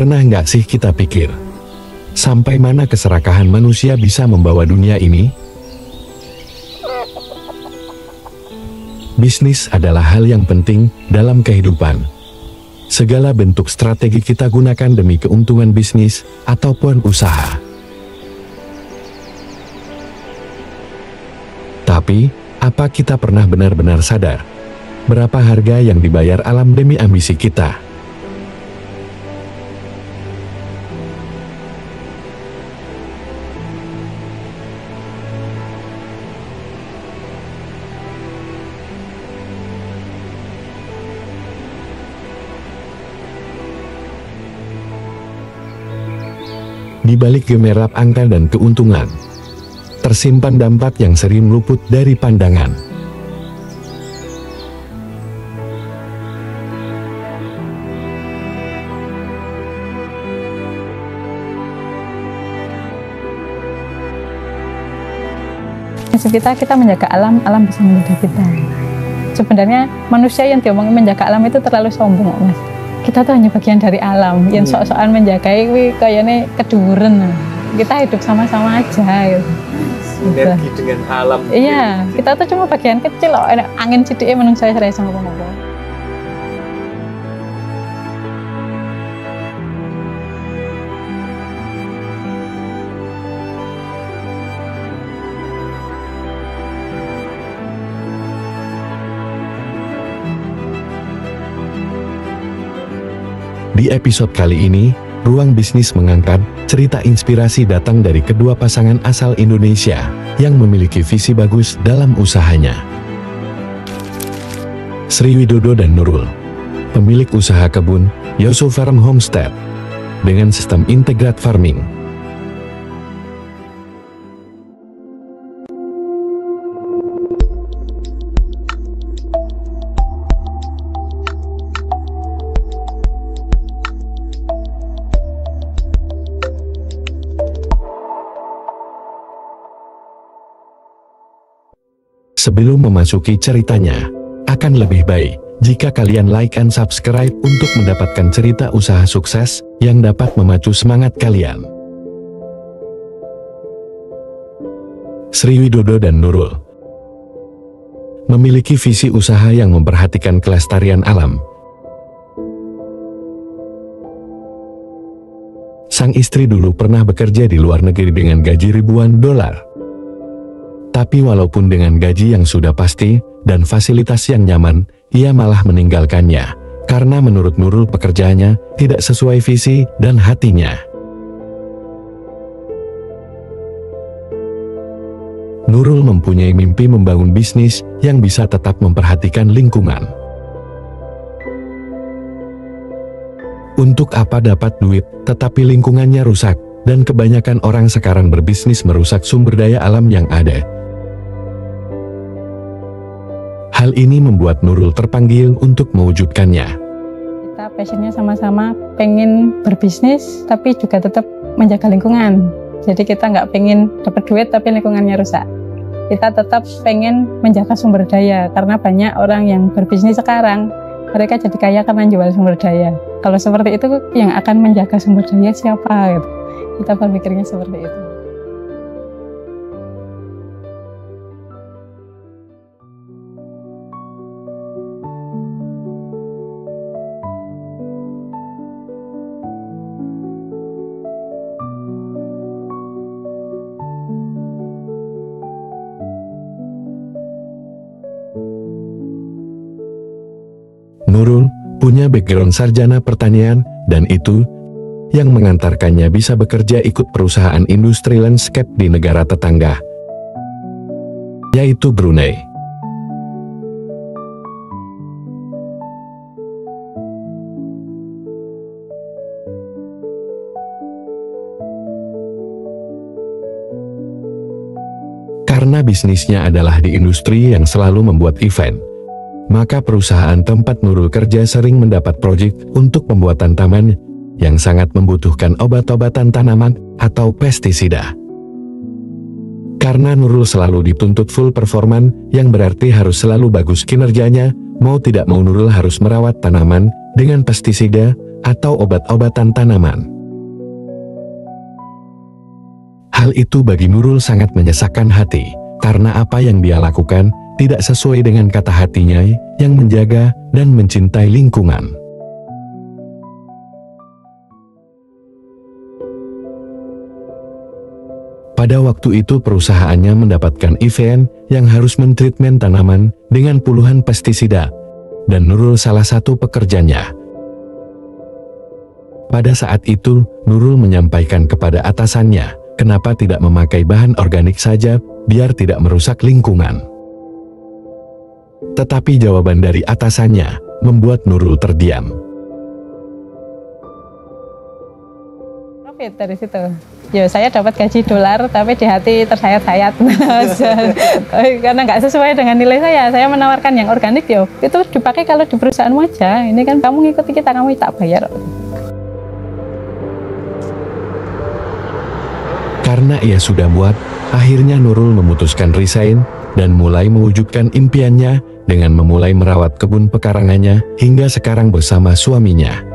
Pernah nggak sih kita pikir, sampai mana keserakahan manusia bisa membawa dunia ini? Bisnis adalah hal yang penting dalam kehidupan. Segala bentuk strategi kita gunakan demi keuntungan bisnis ataupun usaha. Tapi, apa kita pernah benar-benar sadar berapa harga yang dibayar alam demi ambisi kita? Di balik gemerlap angka dan keuntungan, tersimpan dampak yang sering luput dari pandangan. Kita menjaga alam, alam bisa menjaga kita. Sebenarnya manusia yang diomongin menjaga alam itu terlalu sombong, Mas. Kita tuh hanya bagian dari alam, yang sok-sokan menjagai kayaknya keduren. Kita hidup sama-sama aja gitu. Sinergi dengan alam. Iya, kita tuh cuma bagian kecil loh. Angin sidike menung saya iso ngomong-ngomong. Di episode kali ini, Ruang Bisnis mengangkat cerita inspirasi datang dari kedua pasangan asal Indonesia yang memiliki visi bagus dalam usahanya. Sri Widodo dan Nurul, pemilik usaha kebun Yosu Farm Homestead dengan sistem integrated farming. Sebelum memasuki ceritanya, akan lebih baik jika kalian like and subscribe untuk mendapatkan cerita usaha sukses yang dapat memacu semangat kalian. Sri Widodo dan Nurul memiliki visi usaha yang memperhatikan kelestarian alam. Sang istri dulu pernah bekerja di luar negeri dengan gaji ribuan dolar. Tapi walaupun dengan gaji yang sudah pasti dan fasilitas yang nyaman, ia malah meninggalkannya karena menurut Nurul pekerjaannya tidak sesuai visi dan hatinya. Nurul mempunyai mimpi membangun bisnis yang bisa tetap memperhatikan lingkungan. Untuk apa dapat duit, tetapi lingkungannya rusak, dan kebanyakan orang sekarang berbisnis merusak sumber daya alam yang ada. Hal ini membuat Nurul terpanggil untuk mewujudkannya. Kita passionnya sama-sama pengen berbisnis, tapi juga tetap menjaga lingkungan. Jadi kita nggak pengen dapat duit tapi lingkungannya rusak. Kita tetap pengen menjaga sumber daya, karena banyak orang yang berbisnis sekarang, mereka jadi kaya karena jual sumber daya. Kalau seperti itu, yang akan menjaga sumber daya siapa? Gitu. Kita berpikirnya seperti itu. Nurul punya background sarjana pertanian, dan itu yang mengantarkannya bisa bekerja ikut perusahaan industri landscape di negara tetangga, yaitu Brunei. Karena bisnisnya adalah di industri yang selalu membuat event, maka perusahaan tempat Nurul kerja sering mendapat proyek untuk pembuatan taman yang sangat membutuhkan obat-obatan tanaman atau pestisida. Karena Nurul selalu dituntut full performan, yang berarti harus selalu bagus kinerjanya, mau tidak mau Nurul harus merawat tanaman dengan pestisida atau obat-obatan tanaman. Hal itu bagi Nurul sangat menyesakkan hati, karena apa yang dia lakukan tidak sesuai dengan kata hatinya yang menjaga dan mencintai lingkungan. Pada waktu itu perusahaannya mendapatkan event yang harus mentreatment tanaman dengan puluhan pestisida, dan Nurul salah satu pekerjanya. Pada saat itu, Nurul menyampaikan kepada atasannya, kenapa tidak memakai bahan organik saja, biar tidak merusak lingkungan. Tetapi jawaban dari atasannya membuat Nurul terdiam. Profit dari situ. Ya saya dapat gaji dolar, tapi di hati tersayat-sayat. Karena nggak sesuai dengan nilai saya. Saya menawarkan yang organik, yo itu dipakai kalau di perusahaanmu aja. Ini kan kamu ngikuti kita, kamu tak bayar. Karena ia sudah muak, akhirnya Nurul memutuskan resign dan mulai mewujudkan impiannya dengan memulai merawat kebun pekarangannya hingga sekarang bersama suaminya.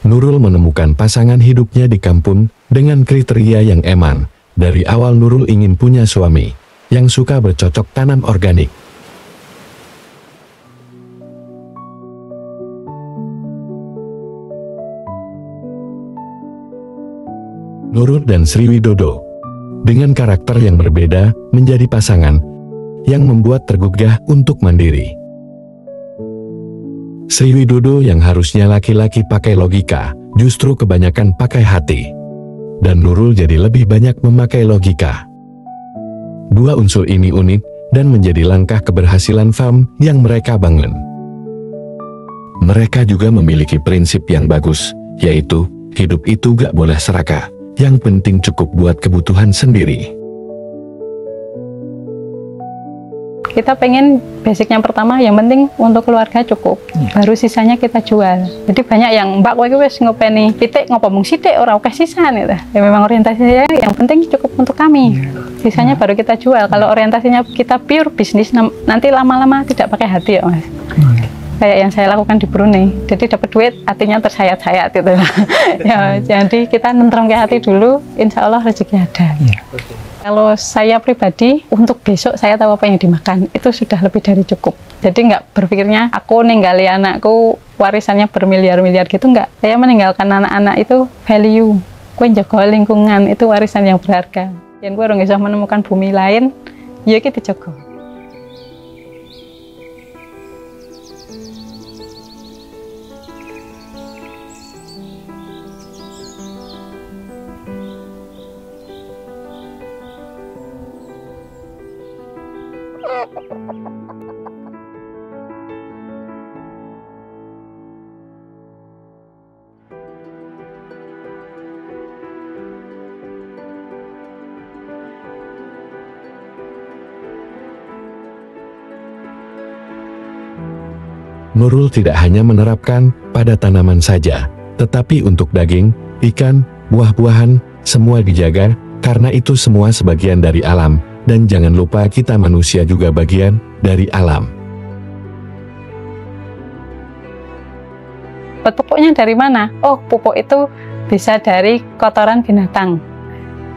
Nurul menemukan pasangan hidupnya di kampung dengan kriteria yang eman. Dari awal Nurul ingin punya suami yang suka bercocok tanam organik. Nurul dan Sri Widodo dengan karakter yang berbeda menjadi pasangan yang membuat tergugah untuk mandiri. Sri Widodo yang harusnya laki-laki pakai logika, justru kebanyakan pakai hati. Dan Nurul jadi lebih banyak memakai logika. Dua unsur ini unik dan menjadi langkah keberhasilan farm yang mereka bangun. Mereka juga memiliki prinsip yang bagus, yaitu, hidup itu gak boleh serakah, yang penting cukup buat kebutuhan sendiri. Kita pengen basicnya pertama yang penting untuk keluarga cukup, baru sisanya kita jual. Jadi banyak yang mbak kowe wis ngopeni titik ngopo mung sithik ora akeh sisan gitu. Ya memang orientasinya yang penting cukup untuk kami. Sisanya baru kita jual. Kalau orientasinya kita pure bisnis nanti lama-lama tidak pakai hati ya Mas. Kayak yang saya lakukan di Brunei. Jadi dapat duit hatinya tersayat-sayat gitu. Ya, jadi kita nentrem ke hati dulu, insya Allah rezeki ada. Kalau saya pribadi, untuk besok saya tahu apa yang dimakan, itu sudah lebih dari cukup. Jadi nggak berpikirnya, aku ninggali anakku warisannya bermiliar-miliar gitu, nggak. Saya meninggalkan anak-anak itu value. Kue jaga lingkungan, itu warisan yang berharga. Yang gue orang bisa menemukan bumi lain, ya kita jaga. Nurul tidak hanya menerapkan pada tanaman saja, tetapi untuk daging, ikan, buah-buahan, semua dijaga, karena itu semua sebagian dari alam, dan jangan lupa kita manusia juga bagian dari alam. Pupuknya dari mana? Oh, pupuk itu bisa dari kotoran binatang.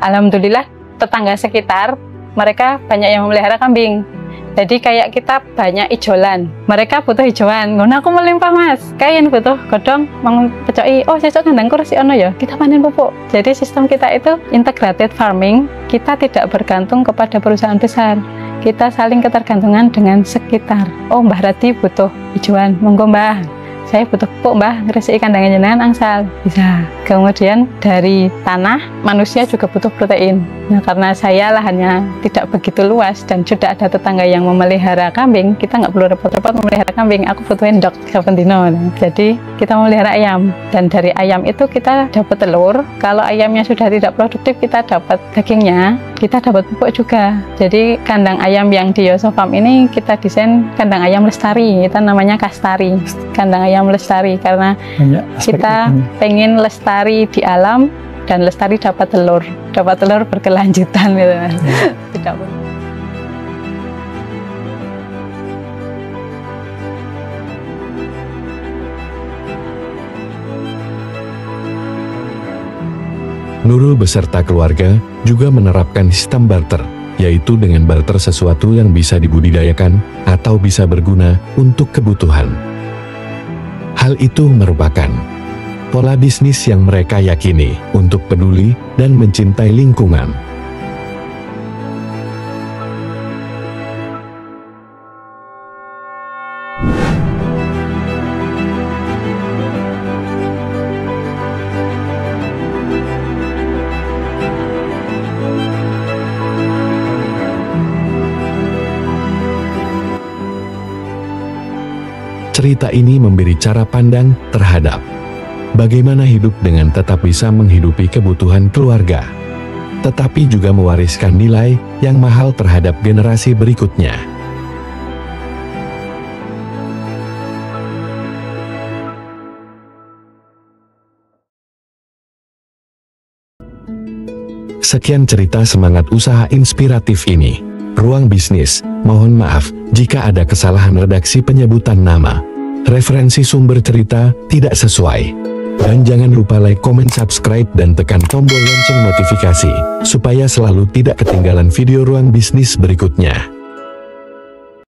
Alhamdulillah, tetangga sekitar, mereka banyak yang memelihara kambing. Jadi kayak kita banyak ijolan, mereka butuh hijauan. Ngono aku melimpah mas, kain butuh godong, mau pecoki. Oh cocok kandang kursi ono ya, kita panen pupuk. Jadi sistem kita itu integrated farming. Kita tidak bergantung kepada perusahaan besar. Kita saling ketergantungan dengan sekitar. Oh Mbah Radi butuh hijauan, monggo Mbah. Saya butuh pupuk Mbah, ngresiki kandangnya jenengan angsal. Bisa. Kemudian dari tanah, manusia juga butuh protein. Nah, karena saya lahannya tidak begitu luas dan sudah ada tetangga yang memelihara kambing, kita nggak perlu repot-repot memelihara kambing. Aku butuhin dok kapan dino. Jadi kita memelihara ayam, dan dari ayam itu kita dapat telur. Kalau ayamnya sudah tidak produktif, kita dapat dagingnya, kita dapat pupuk juga. Jadi kandang ayam yang di Yoso Farm ini kita desain kandang ayam lestari, kita namanya Kastari, kandang ayam lestari, karena kita pengen lestari di alam dan lestari dapat telur berkelanjutan gitu. Tidak perlu. Nurul beserta keluarga juga menerapkan sistem barter, yaitu dengan barter sesuatu yang bisa dibudidayakan atau bisa berguna untuk kebutuhan. Hal itu merupakan pola bisnis yang mereka yakini untuk peduli dan mencintai lingkungan. Cerita ini memberi cara pandang terhadap bagaimana hidup dengan tetap bisa menghidupi kebutuhan keluarga, tetapi juga mewariskan nilai yang mahal terhadap generasi berikutnya. Sekian cerita semangat usaha inspiratif ini. Ruang Bisnis, mohon maaf jika ada kesalahan redaksi penyebutan nama. Referensi sumber cerita tidak sesuai. Dan jangan lupa like, komen, subscribe, dan tekan tombol lonceng notifikasi, supaya selalu tidak ketinggalan video Ruang Bisnis berikutnya.